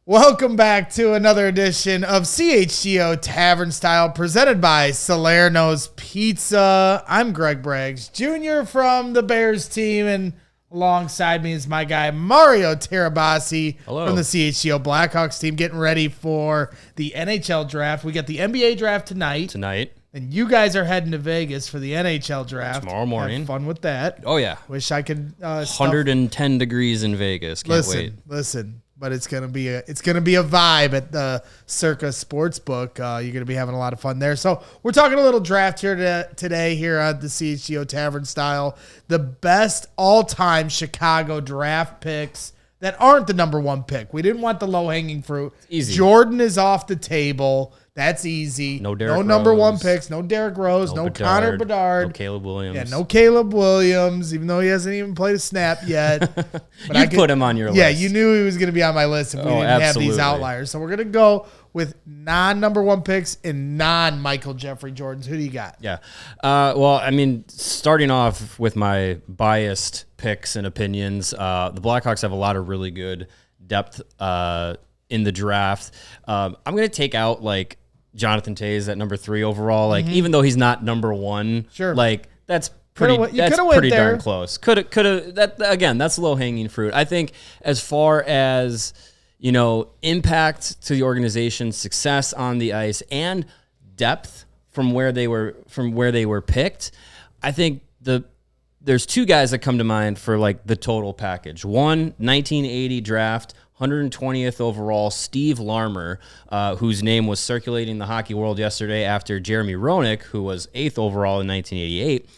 Welcome back to another edition of CHGO Tavern Style presented by Salerno's Pizza. I'm Greg Braggs Jr. from the Bears team, and alongside me is my guy Mario Tirabassi from the CHGO Blackhawks team, getting ready for the NHL draft. We got the NBA draft tonight. And you guys are heading to Vegas for the NHL draft. Tomorrow morning. Have fun with that. Oh, yeah. Wish I could 110 degrees in Vegas. Can't wait. Listen. But it's gonna be a vibe at the Circa Sportsbook. You're gonna be having a lot of fun there. So we're talking a little draft here today here at the CHGO Tavern Style. The best all-time Chicago draft picks that aren't the number one pick. We didn't want the low-hanging fruit. Easy. Jordan is off the table. That's easy. No Derrick number Rose. one picks. No Derrick Rose. No Connor Bedard. No Caleb Williams. Yeah, no Caleb Williams, even though he hasn't even played a snap yet. But you put him on your list. Yeah, you knew he was going to be on my list if we didn't have these outliers. So we're going to go with non-number one picks and non-Michael Jeffrey Jordans. Who do you got? Yeah. Well, I mean, starting off with my biased picks and opinions, the Blackhawks have a lot of really good depth in the draft. I'm going to take out, like, Jonathan Toews at number 3 overall. Like, even though he's not number 1, sure, like, that's pretty darn close. Could have that again, that's low hanging fruit. I think as far as, you know, impact to the organization's success on the ice and depth from where they were picked, I think there's 2 guys that come to mind for, like, the total package. One, 1980 draft, 120th overall, Steve Larmer, whose name was circulating the hockey world yesterday after Jeremy Roenick, who was 8th overall in 1988.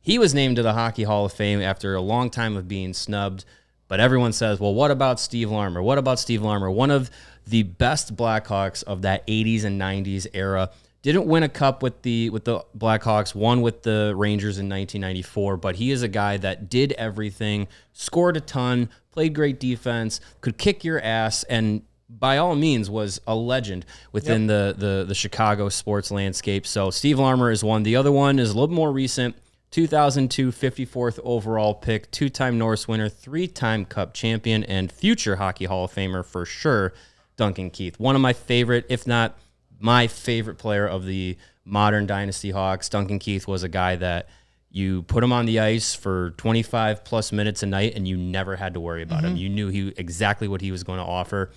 He was named to the Hockey Hall of Fame after a long time of being snubbed. But everyone says, well, what about Steve Larmer? What about Steve Larmer? One of the best Blackhawks of that 80s and 90s era. Didn't win a cup with the Blackhawks, won with the Rangers in 1994, but he is a guy that did everything, scored a ton, played great defense, could kick your ass, and by all means was a legend within the Chicago sports landscape. So Steve Larmer is one. The other one is a little more recent, 2002 54th overall pick, 2-time Norris winner, 3-time Cup champion, and future Hockey Hall of Famer for sure, Duncan Keith. One of my favorite, if not my favorite player of the modern Dynasty Hawks. Duncan Keith was a guy that you put him on the ice for 25 plus minutes a night and you never had to worry about him. You knew exactly what he was going to offer.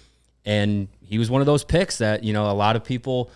And he was one of those picks that, you know, a lot of people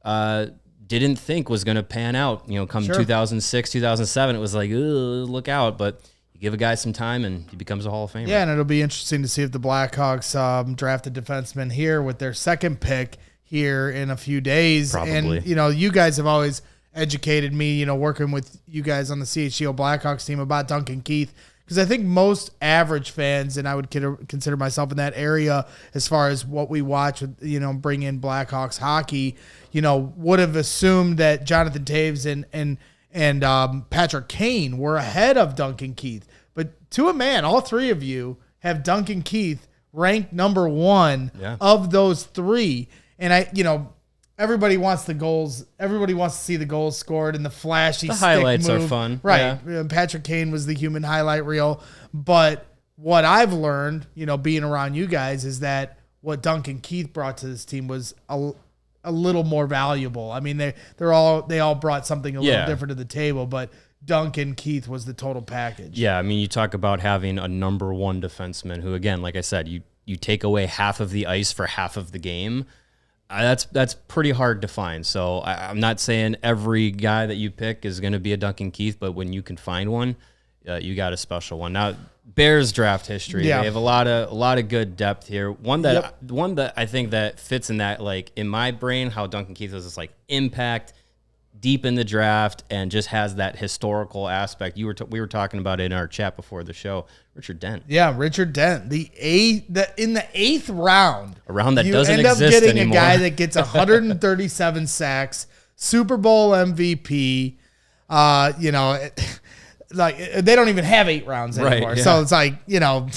didn't think was going to pan out. You know, come 2006, 2007, it was like, look out. But you give a guy some time and he becomes a Hall of Famer. Yeah, and it'll be interesting to see if the Blackhawks draft a defenseman here with their second pick here in a few days. Probably. And, you know, you guys have always educated me, you know, working with you guys on the CHGO Blackhawks team about Duncan Keith, because I think most average fans, and I would consider myself in that area as far as what we watch with, you know, bring in Blackhawks hockey, you know, would have assumed that Jonathan Toews and Patrick Kane were ahead of Duncan Keith. But to a man, all 3 of you have Duncan Keith ranked number 1 of those 3. And everybody wants the goals. Everybody wants to see the goals scored and the flashy stick highlights move. are fun. Right. Yeah. Patrick Kane was the human highlight reel. But what I've learned, you know, being around you guys, is that what Duncan Keith brought to this team was a little more valuable. I mean, they all brought something a little different to the table, but Duncan Keith was the total package. Yeah, I mean, you talk about having a number 1 defenseman who, again, like I said, you take away half of the ice for half of the game. That's pretty hard to find. So I'm not saying every guy that you pick is going to be a Duncan Keith, but when you can find one, you got a special one. Now, Bears draft history, they have a lot of good depth here. One that I think that fits in that, like, in my brain, how Duncan Keith is this, like, impact deep in the draft and just has that historical aspect. We were talking about it in our chat before the show. Richard Dent. Yeah, Richard Dent. In the 8th round. A round that doesn't You exist end up getting anymore. a guy that gets 137 sacks, Super Bowl MVP. You know, like, they don't even have 8 rounds anymore. Right, yeah. So it's like, you know,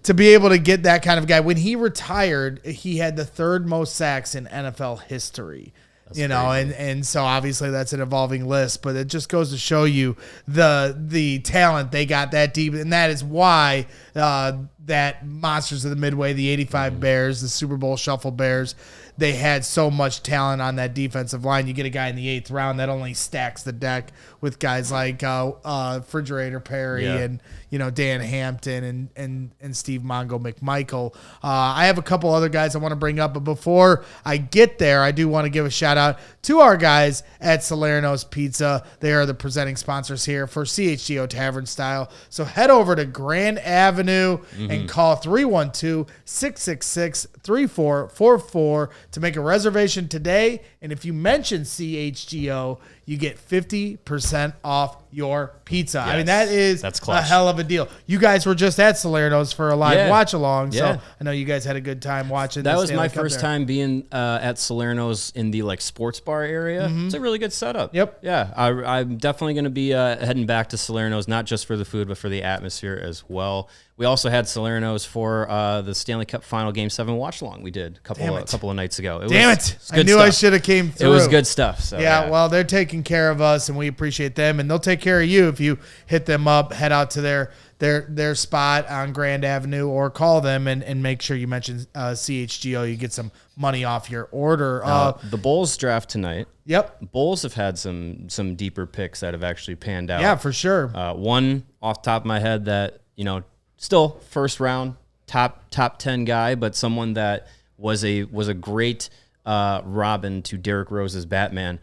to be able to get that kind of guy. When he retired, he had the 3rd most sacks in NFL history. you know, and so obviously that's an evolving list, but it just goes to show you the talent they got that deep, and that is why that Monsters of the Midway, the 85 Bears, the Super Bowl Shuffle Bears, they had so much talent on that defensive line. You get a guy in the 8th round that only stacks the deck with guys like Refrigerator Perry and, you know, Dan Hampton and Steve Mongo McMichael. I have a couple other guys I want to bring up, but before I get there, I do want to give a shout out to our guys at Salerno's Pizza. They are the presenting sponsors here for CHGO Tavern Style. So head over to Grand Avenue and call 312-666-3444 to make a reservation today. And if you mention CHGO, you get 50% off your pizza. Yes, I mean, that's a hell of a deal. You guys were just at Salerno's for a live watch along, so I know you guys had a good time watching. That was my first time being at Salerno's in the like sports bar area. It's a really good setup. Yep. Yeah, I'm definitely going to be heading back to Salerno's, not just for the food, but for the atmosphere as well. We also had Salerno's for the Stanley Cup Final Game 7 watch along. We did a couple of nights ago. I knew I should have came through. It was good stuff. So yeah, well, they're taking care of us, and we appreciate them, and they'll take care of you if you hit them up, head out to their spot on Grand Avenue, or call them and make sure you mention CHGO. You get some money off your order. The Bulls draft tonight. Yep. Bulls have had some deeper picks that have actually panned out. Yeah, for sure. One off the top of my head that, you know, still first round top 10 guy, but someone that was a great Robin to Derrick Rose's Batman.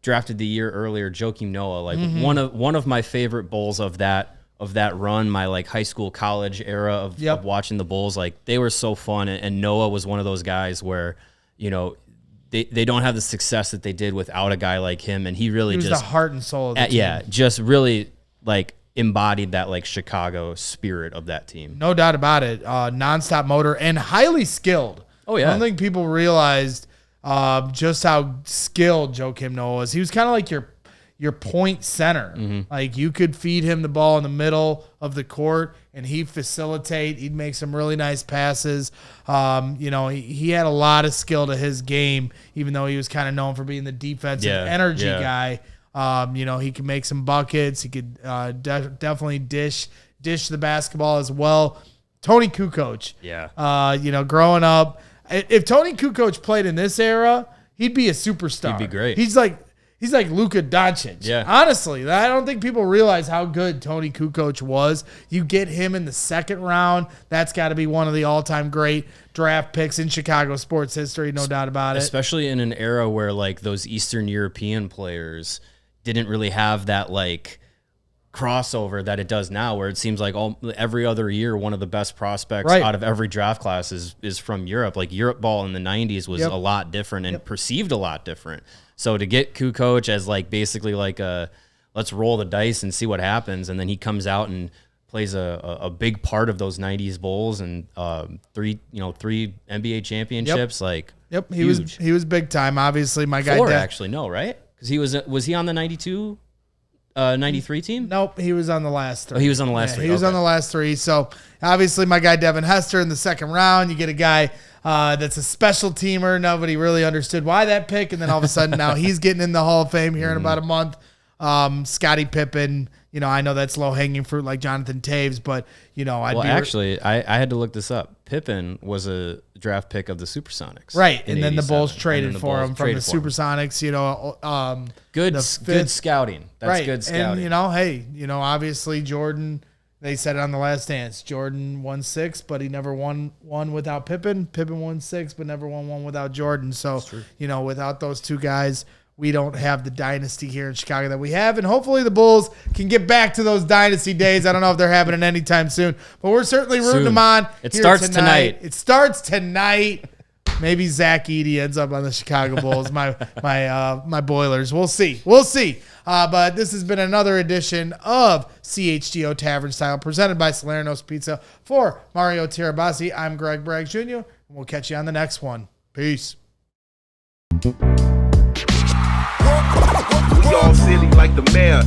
Drafted the year earlier, Joakim Noah, like one of my favorite Bulls of that run, my like high school college era of watching the Bulls. Like they were so fun, and Noah was one of those guys where, you know, they don't have the success that they did without a guy like him, and he was just the heart and soul of the team. Yeah, just really like embodied that like Chicago spirit of that team. No doubt about it. Nonstop motor and highly skilled. Oh yeah, I don't think people realized just how skilled Joakim Noah was. He was kind of like your point center. Like you could feed him the ball in the middle of the court and he'd facilitate. He'd make some really nice passes. You know, he had a lot of skill to his game, even though he was kind of known for being the defensive energy guy. You know, he could make some buckets. He could definitely dish the basketball as well. Tony Kukoc. Yeah. You know, growing up, if Tony Kukoc played in this era, he'd be a superstar. He'd be great. He's like Luka Doncic. Yeah. Honestly, I don't think people realize how good Tony Kukoc was. You get him in the second round, that's got to be one of the all-time great draft picks in Chicago sports history, no doubt about it. Especially in an era where like those Eastern European players didn't really have that like crossover that it does now, where it seems like every other year one of the best prospects out of every draft class is from Europe. Like Europe ball in the 90s was a lot different and perceived a lot different. So to get Kukoc as like basically like a let's roll the dice and see what happens, and then he comes out and plays a big part of those 90s Bulls and three NBA championships. He was big time. Obviously my guy actually no, right? Because was he on the 92 93 team? Nope, he was on the last three. Oh, he was on the last three. He was on the last three. So obviously my guy Devin Hester in the second round. You get a guy that's a special teamer. Nobody really understood why that pick, and then all of a sudden now he's getting in the Hall of Fame here in about a month. Scottie Pippen, you know, I know that's low-hanging fruit like Jonathan Toews, but, you know, I had to look this up. Pippen was a draft pick of the Supersonics. Right, and then the Bulls traded for him from the Supersonics, you know. Good scouting. That's good scouting. And, you know, hey, you know, obviously Jordan, they said it on The Last Dance, Jordan won 6, but he never won one without Pippen. Pippen won 6, but never won one without Jordan. So, you know, without those two guys, we don't have the dynasty here in Chicago that we have, and hopefully the Bulls can get back to those dynasty days. I don't know if they're happening anytime soon, but we're certainly rooting them on. It starts tonight. It starts tonight. Maybe Zach Edey ends up on the Chicago Bulls, my Boilers. We'll see. But this has been another edition of CHGO Tavern Style, presented by Salerno's Pizza. For Mario Tirabassi, I'm Greg Bragg Jr., and we'll catch you on the next one. Peace. We all silly like the mayor.